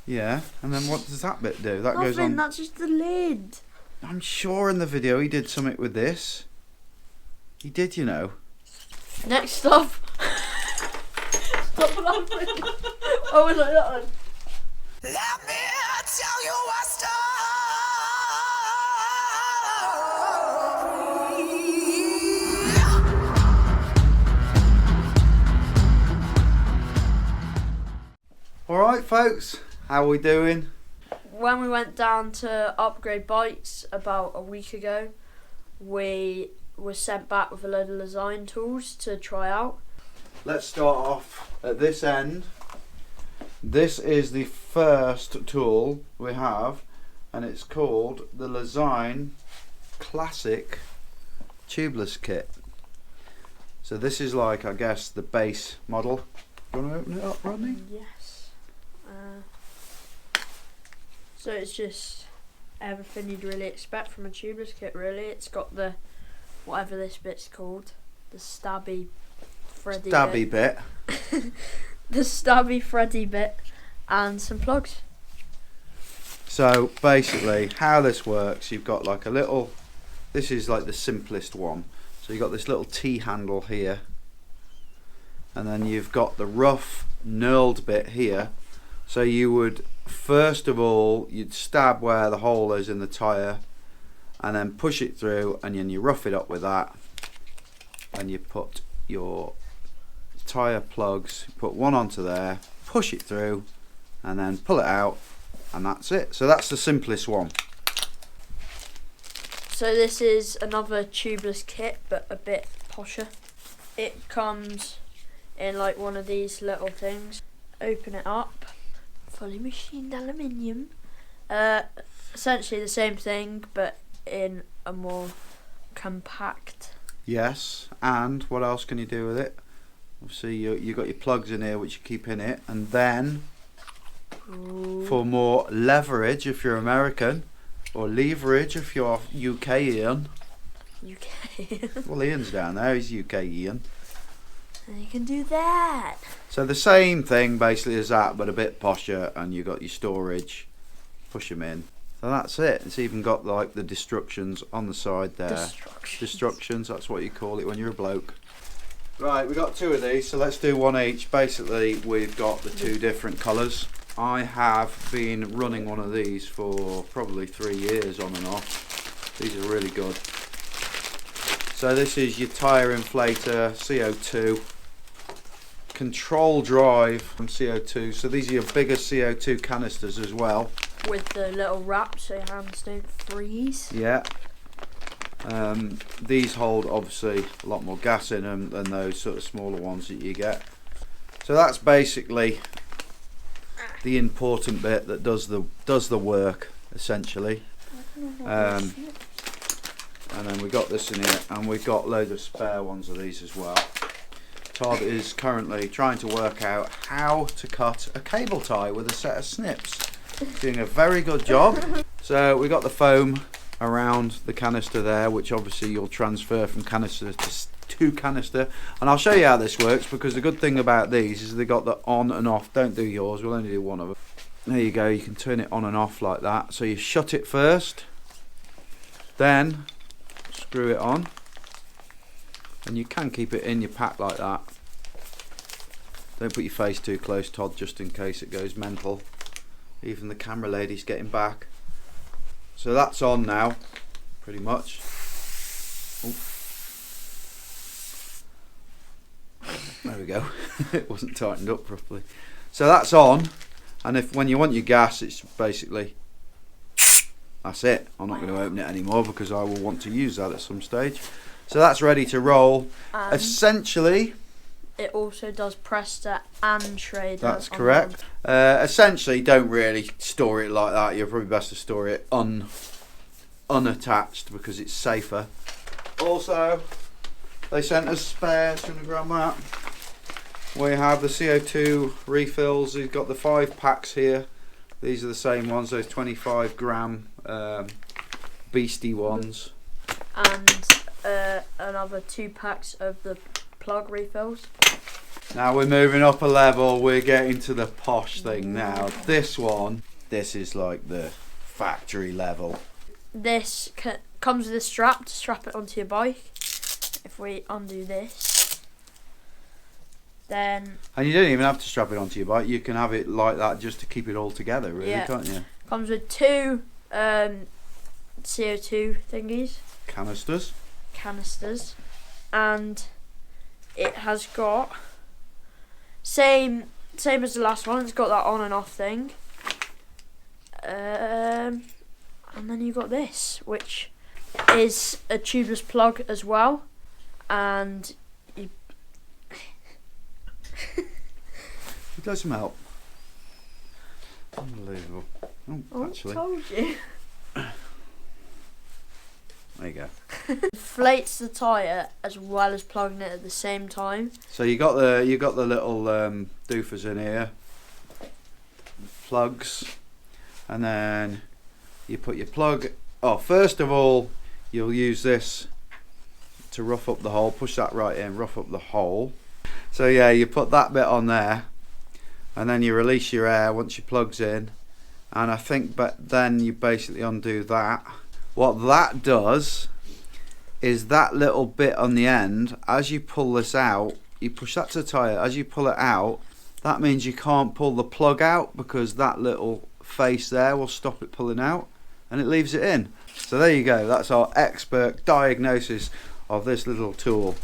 Yeah, and then what does that bit do? That Nothing, goes on. that's just the lid. I'm sure in the video he did something with this. He did, you know. Next up. Stop laughing. Oh, was like that one? Let me tell you a story. Alright folks, how are we doing? When we went down to upgrade bikes about a week ago, we were sent back with a load of LEZYNE tools to try out. Let's start off at this end. This is the first tool we have, and it's called the LEZYNE Classic Tubeless Kit. So this is like, I guess, the base model. Do you want to open it up, Rodney? Yes. So it's just everything you'd really expect from a tubeless kit, really. It's got the, whatever this bit's called, the stabby thready bit. The stabby thready bit, and some plugs. So basically how this works, you've got like a little, this is like the simplest one. So you've got this little T-handle here, and then you've got the rough knurled bit here. So you would, first of all, you'd stab where the hole is in the tyre, and then push it through, and then you rough it up with that, and you put your tyre plugs, put one onto there, push it through, and then pull it out, and that's it. So that's the simplest one. So this is another tubeless kit, but a bit posher. It comes in like one of these little things. Open it up. Fully machined aluminium. Essentially the same thing, but in a more compact. Yes, and what else can you do with it? Obviously you got your plugs in here which you keep in it, and then for more leverage if you're American, or leverage if you're UK Ian. UK. Well, Ian's down there, he's UK Ian. And you can do that. So the same thing basically as that, but a bit posher, and you got your storage, push them in. So that's it. It's even got like the destructions on the side there. Destructions, that's what you call it when you're a bloke. Right, we got two of these, so let's do one each. Basically we've got the two different colours. I have been running one of these for probably 3 years on and off. These are really good. So this is your tyre inflator, CO2 Control Drive from CO2. So these are your bigger CO2 canisters as well. With the little wrap so your hands don't freeze. Yeah. These hold obviously a lot more gas in them than those sort of smaller ones that you get. So that's basically the important bit that does the work essentially. And then we got this in here, and we've got loads of spare ones of these as well. Todd is currently trying to work out how to cut a cable tie with a set of snips. Doing a very good job. So we got the foam around the canister there, which obviously you'll transfer from canister to canister, and I'll show you how this works, because the good thing about these is they got the on and off. Don't do yours, we'll only do one of them. There you go, you can turn it on and off like that. So you shut it first, then screw it on, and you can keep it in your pack like that. Don't put your face too close, Todd, just in case it goes mental. Even the camera lady's getting back. So that's on now, pretty much. Ooh. There we go. It wasn't tightened up properly. So that's on, and if when you want your gas, it's basically, that's it. I'm not going to open it anymore because I will want to use that at some stage. So that's ready to roll. Essentially, it also does Presta and Trader. That's correct. Essentially, don't really store it like that. You're probably best to store it unattached because it's safer. Also, they sent us spares. Do you want to grab that? We have the CO2 refills. We've got the 5 packs here. These are the same ones, those 25 gram beastie ones. And another 2 packs of the plug refills. Now we're moving up a level. We're getting to the posh thing now. This is like the factory level. This comes with a strap to strap it onto your bike. If we undo this, then... And you don't even have to strap it onto your bike. You can have it like that just to keep it all together, really, can't you? Comes with two CO2 thingies. Canisters. And it has got... Same as the last one. It's got that on and off thing. And then you got this, which is a tubeless plug as well. And you... It does some help. Unbelievable. Oh, actually. I told you. There you go. Inflates the tyre as well as plugging it at the same time. So you got the little doofers in here, plugs, and then you put your plug. Oh, first of all, you'll use this to rough up the hole. Push that right in, rough up the hole. So yeah, you put that bit on there, and then you release your air once your plug's in, and I think, but then you basically undo that. What that does is that little bit on the end, as you pull this out, you push that to the tyre, as you pull it out, that means you can't pull the plug out because that little face there will stop it pulling out, and it leaves it in. So there you go, that's our expert diagnosis of this little tool.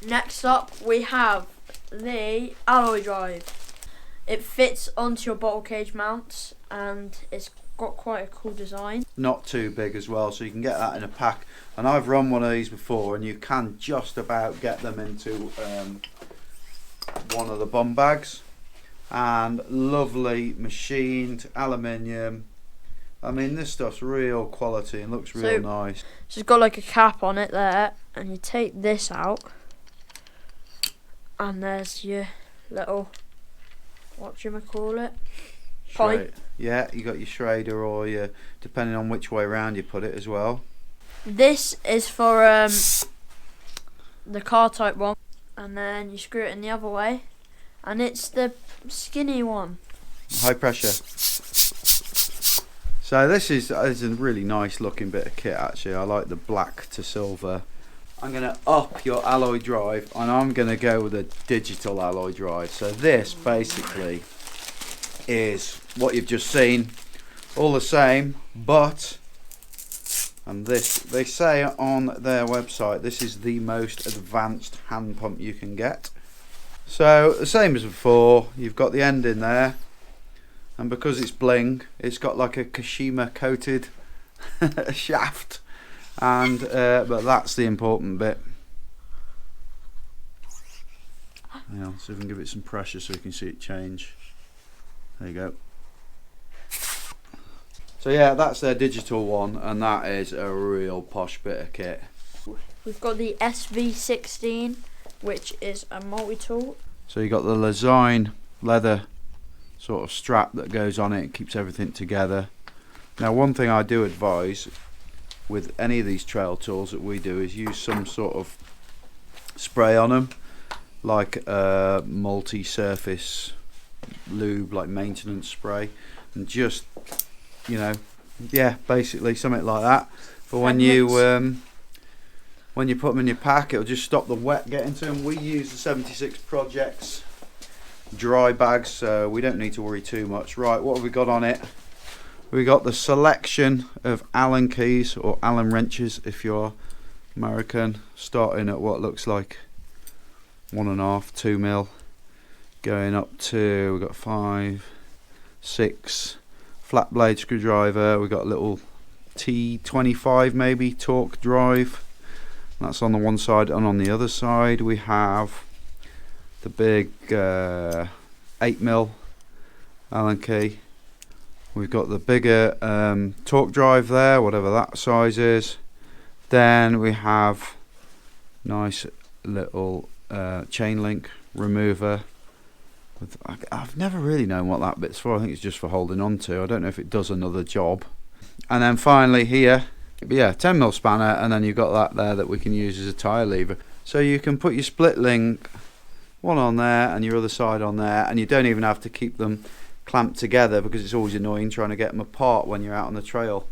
Next up we have the alloy drive. It fits onto your bottle cage mounts and it's got quite a cool design. Not too big as well, so you can get that in a pack, and I've run one of these before and you can just about get them into one of the bum bags. And lovely machined aluminium. I mean, this stuff's real quality and looks real nice. So it's got like a cap on it there, and you take this out and there's your little, what you call it, pipe. Yeah, you got your Schrader, or your, depending on which way around you put it as well. This is for the car type one, and then you screw it in the other way, and it's the skinny one. High pressure. So this is a really nice looking bit of kit actually. I like the black to silver. I'm going to up your alloy drive, and I'm going to go with a digital alloy drive. So this basically is what you've just seen, all the same, but, and this, they say on their website, this is the most advanced hand pump you can get. So the same as before, you've got the end in there, and because it's bling, it's got like a Kashima coated shaft, and but that's the important bit. Hang on, see if we can give it some pressure so you can see it change. There you go. So yeah, that's their digital one, and that is a real posh bit of kit. We've got the SV16, which is a multi-tool. So you got the LEZYNE leather sort of strap that goes on it, keeps everything together. Now one thing I do advise with any of these trail tools that we do is use some sort of spray on them, like a multi-surface lube, like maintenance spray, and just, you know, yeah, basically something like that. But when you put them in your pack, it'll just stop the wet getting to them. We use the 76 Projects dry bags, so we don't need to worry too much. Right, what have we got on it? We got the selection of Allen keys, or Allen wrenches if you're American, starting at what looks like 1.5, 2 mil, going up to, we've got 5, 6, flat blade screwdriver. We've got a little T25 maybe torque drive, that's on the one side, and on the other side we have the big 8 mil Allen key. We've got the bigger torque drive there, whatever that size is. Then we have nice little chain link remover. I've never really known what that bit's for. I think it's just for holding on to. I don't know if it does another job. And then finally here, yeah, 10 mil spanner, and then you've got that there that we can use as a tyre lever. So you can put your split link one on there and your other side on there, and you don't even have to keep them clamped together because it's always annoying trying to get them apart when you're out on the trail.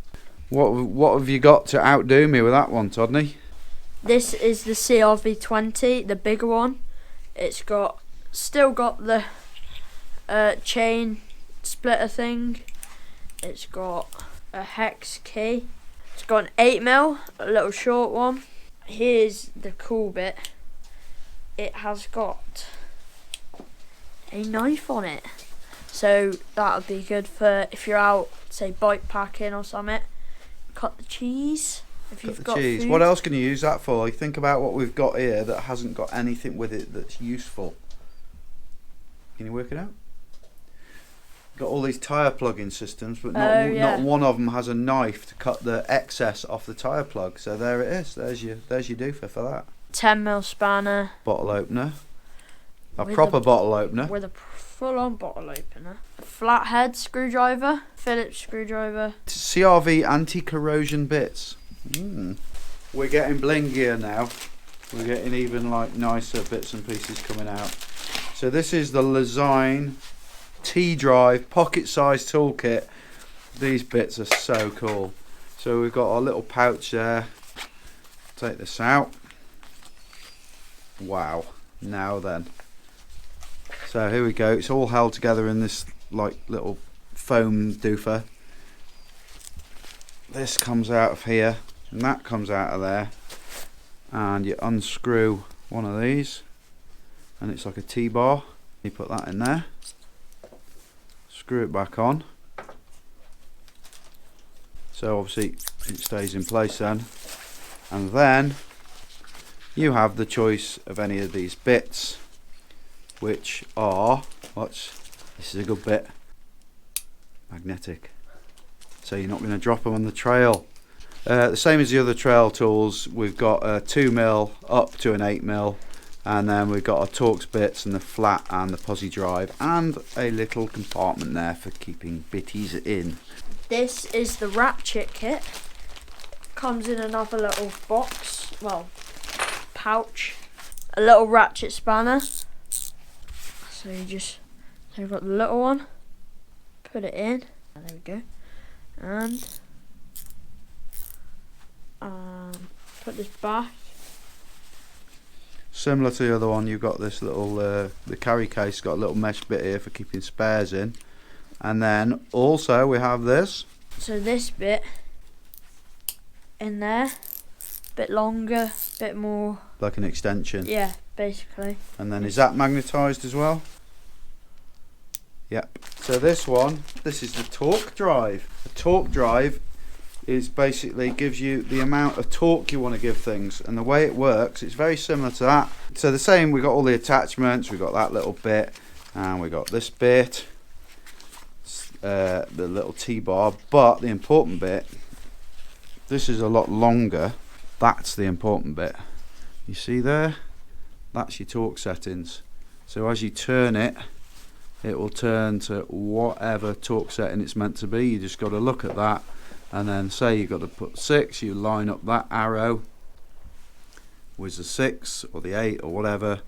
What have you got to outdo me with that one, Todney? This is the CRV20, the bigger one. It's still got the chain splitter thing. It's got a hex key. It's got an 8mm, a little short one. Here's the cool bit. It has got a knife on it. So that would be good for if you're out, say, bike packing or something. Cut the cheese. If you've got cheese. food. What else can you use that for? You think about what we've got here that hasn't got anything with it that's useful. Can you work it out? Got all these tyre plugging systems, but not one of them has a knife to cut the excess off the tyre plug. So there it is. There's your doofer for that. 10mm spanner. Bottle opener. A With proper bottle opener. With a full-on bottle opener. A flathead screwdriver. Phillips screwdriver. CRV anti-corrosion bits. We're getting blingier now. We're getting even like nicer bits and pieces coming out. So this is the LEZYNE T-Drive pocket-sized toolkit. These bits are so cool. So we've got our little pouch there. Take this out. Wow. Now then. So here we go. It's all held together in this like little foam doofer. This comes out of here and that comes out of there, and you unscrew one of these and it's like a T-bar. You put that in there, screw it back on, so obviously it stays in place then, and then you have the choice of any of these bits, which are, this is a good bit, magnetic, so you're not going to drop them on the trail. The same as the other trail tools, we've got a 2mm up to an 8mm, and then we've got our Torx bits and the flat and the posi drive, and a little compartment there for keeping bitties in. This is the ratchet kit. Comes in another little box, pouch, a little ratchet spanner. So you've got the little one, put it in, and there we go, and put this back. Similar to the other one, you've got this little, the carry case got a little mesh bit here for keeping spares in, and then also we have this. So this bit in there, bit longer, bit more. Like an extension. Yeah, basically. And then is that magnetised as well? Yep. So this is the torque drive. The torque drive is basically gives you the amount of torque you want to give things, and the way it works, it's very similar to that. So the same, we've got all the attachments, we've got that little bit, and we've got this bit, the little T-bar, but the important bit, this is a lot longer. That's the important bit. You see there? That's your torque settings. So as you turn it, it will turn to whatever torque setting it's meant to be. You just got to look at that, and then say you've got to put 6, you line up that arrow with the 6 or the 8 or whatever,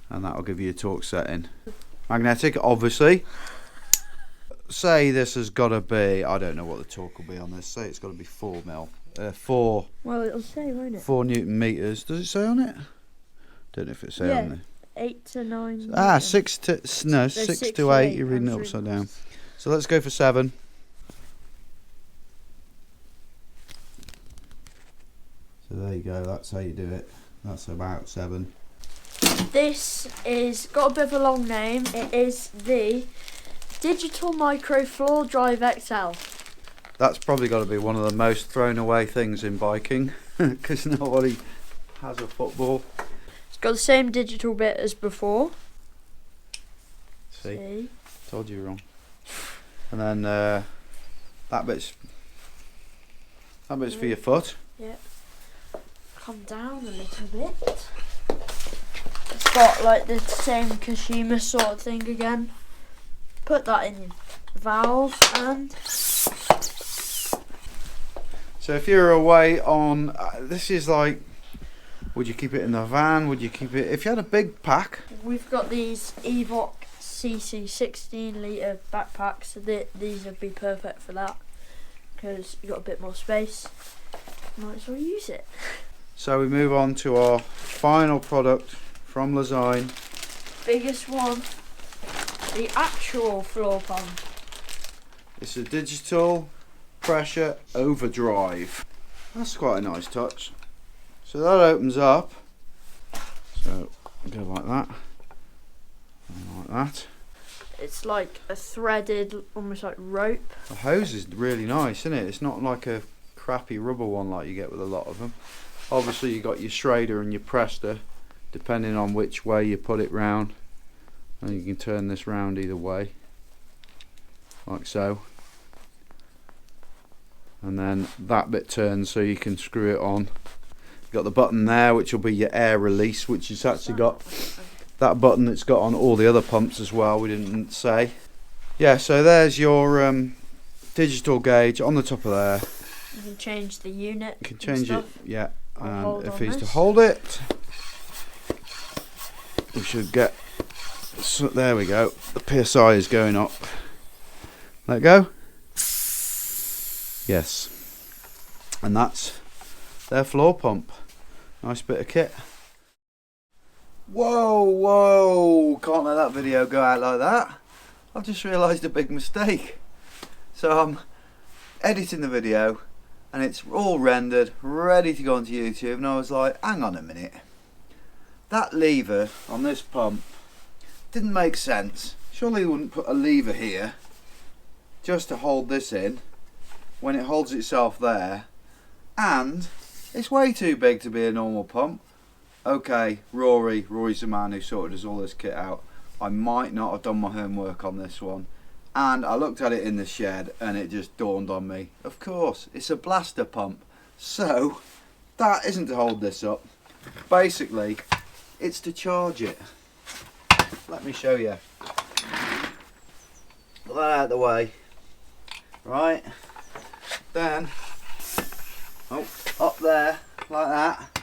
and that will give you a torque setting. Magnetic, obviously. Say this has got to be, I don't know what the torque will be on this, say it's got to be 4 mil. 4. Well, it'll say, won't it? 4 Newton meters. Does it say on it? Don't know if it says on there. 8 to 9. Ah, 6 to 6 to 8. You're reading it upside down. So let's go for 7. So there you go. That's how you do it. That's about 7. This is got a bit of a long name. It is the Digital Micro Floor Drive XL. That's probably got to be one of the most thrown away things in biking, because nobody has a football. It's got the same digital bit as before. See? Told you wrong. And then that bit's for your foot. Yep. Come down a little bit. It's got like the same Kashima sort of thing again. Put that in your valve, and so if you're away on, this is like, Would you keep it in the van? Would you keep it if you had a big pack? We've got these Evoc CC 16 litre backpacks, so these would be perfect for that because you've got a bit more space. Might as well use it. So we move on to our final product from LEZYNE. Biggest one, the actual floor pump. It's a digital pressure overdrive. That's quite a nice touch. So that opens up. So go like that. And like that. It's like a threaded, almost like rope. The hose is really nice, isn't it? It's not like a crappy rubber one like you get with a lot of them. Obviously you got your Schrader and your Prester, depending on which way you put it round. And you can turn this round either way, like so. And then that bit turns so you can screw it on. You've got the button there which will be your air release, which has actually got that button that's got on all the other pumps as well, we didn't say. Yeah, so there's your digital gauge on the top of there. You can change the unit. You can change it, yeah. I'll And if hold he's on to this. hold it, we should get, so there we go, the PSI is going up. Let go. Yes. And that's their floor pump. Nice bit of kit. Whoa, whoa, can't let that video go out like that. I've just realised a big mistake. So I'm editing the video and it's all rendered, ready to go onto YouTube, and I was like, hang on a minute. That lever on this pump didn't make sense. Surely you wouldn't put a lever here just to hold this in when it holds itself there, and it's way too big to be a normal pump. Okay, Rory's the man who sorted us all this kit out. I might not have done my homework on this one, and I looked at it in the shed and it just dawned on me, of course it's a blaster pump, so that isn't to hold this up. Basically it's to charge it. Let me show you. Put that out of the way. Right, then up there like that,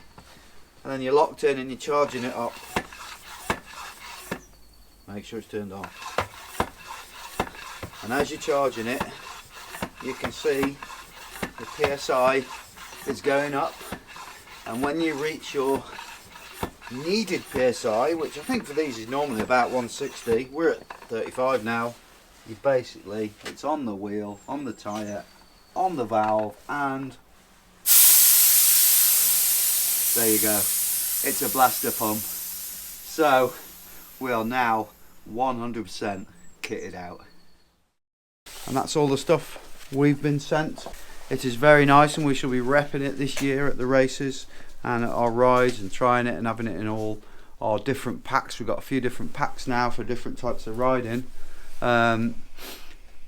and then you're locked in and you're charging it up. Make sure it's turned on, and as you're charging it you can see the PSI is going up, and when you reach your needed PSI, which I think for these is normally about 160, we're at 35 now, you basically, it's on the wheel, on the tyre, on the valve, and there you go, it's a blaster pump. So we are now 100% kitted out, and that's all the stuff we've been sent. It is very nice, and we shall be repping it this year at the races and at our rides and trying it and having it in all our different packs. We've got a few different packs now for different types of riding.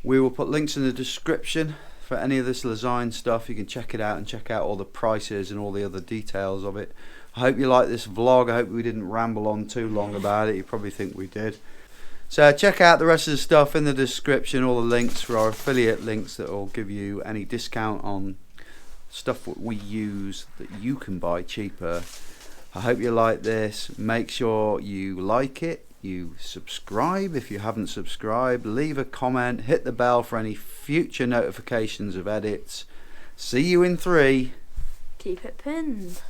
We will put links in the description for any of this LEZYNE stuff. You can check it out and check out all the prices and all the other details of it. I hope you like this vlog. I hope we didn't ramble on too long about it. You probably think we did. So check out the rest of the stuff in the description, all the links for our affiliate links that will give you any discount on stuff that we use that you can buy cheaper. I hope you like this. Make sure you like it, you subscribe if you haven't subscribed, leave a comment, hit the bell for any future notifications of edits. See you in 3. Keep it pinned.